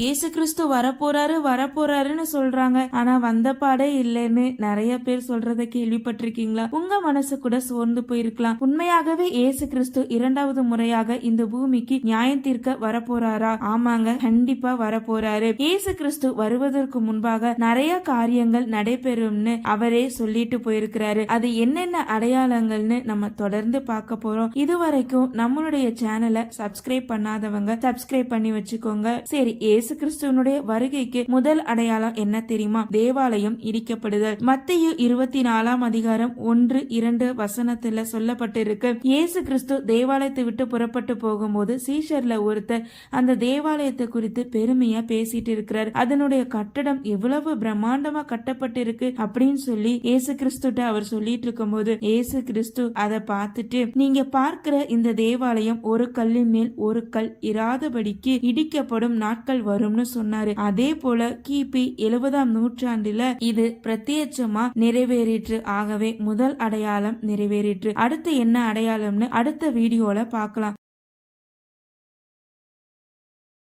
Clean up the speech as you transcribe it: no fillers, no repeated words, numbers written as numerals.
இயேசு கிறிஸ்து வரப்போறாரு வரப்போறாருன்னு சொல்றாங்க. ஆனா வந்த பாடே இல்லைன்னு நிறைய பேர் சொல்றத கேள்விப்பட்டிருக்கீங்களா? உங்க மனசு கூட சோர்ந்து போயிருக்கலாம். உண்மையாகவே இயேசு கிறிஸ்து இரண்டாவது முறையாக இந்த பூமிக்கு நியாயம் தீர்க்க வரப்போறாரா? ஆமாங்க, கண்டிப்பா வரப்போறாரு. இயேசு கிறிஸ்து வருவதற்கு முன்பாக நிறைய காரியங்கள் நடைபெறும்னு அவரே சொல்லிட்டு போயிருக்கிறாரு. அது என்னென்ன அடையாளங்கள்னு நம்ம தொடர்ந்து பார்க்க போறோம். இதுவரைக்கும் நம்மளுடைய சேனலை சப்ஸ்கிரைப் பண்ணாதவங்க சப்ஸ்கிரைப் பண்ணி வச்சுக்கோங்க. சரி, இயேசு கிறிஸ்துவனுடைய வருகைக்கு முதல் அடையாளம் என்ன தெரியுமா? தேவாலயம் இடிக்கப்படுதல். மத்தேயு 24 அதிகாரம் 1-2 வசனத்துல சொல்லப்பட்டிருக்கு. இயேசு கிறிஸ்து தேவாலயத்தை விட்டு புறப்பட்டு போகும்போது சீஷர்ல ஒருத்தர் அந்த தேவாலயத்தை குறித்து பெருமையா பேசிட்டு இருக்கிறார். அதனுடைய கட்டடம் எவ்வளவு பிரம்மாண்டமா கட்டப்பட்டிருக்கு அப்படின்னு சொல்லி இயேசு கிறிஸ்துட்ட அவர் சொல்லிட்டு இருக்கும் போது இயேசு கிறிஸ்து அதை பார்த்துட்டு, நீங்க பார்க்கிற இந்த தேவாலயம் ஒரு கல்லின் மேல் ஒரு கல் இராதபடிக்கு இடிக்கப்படும் நாட்கள் வரும்னு சொன்னாரு. அதே போல கிபி 70ஆம் நூற்றாண்டுல இது பிரத்யட்சமா நிறைவேறிற்று. ஆகவே முதல் அடையாளம் நிறைவேறிற்று. அடுத்து என்ன அடையாளம்னு அடுத்த வீடியோல பார்க்கலாம்.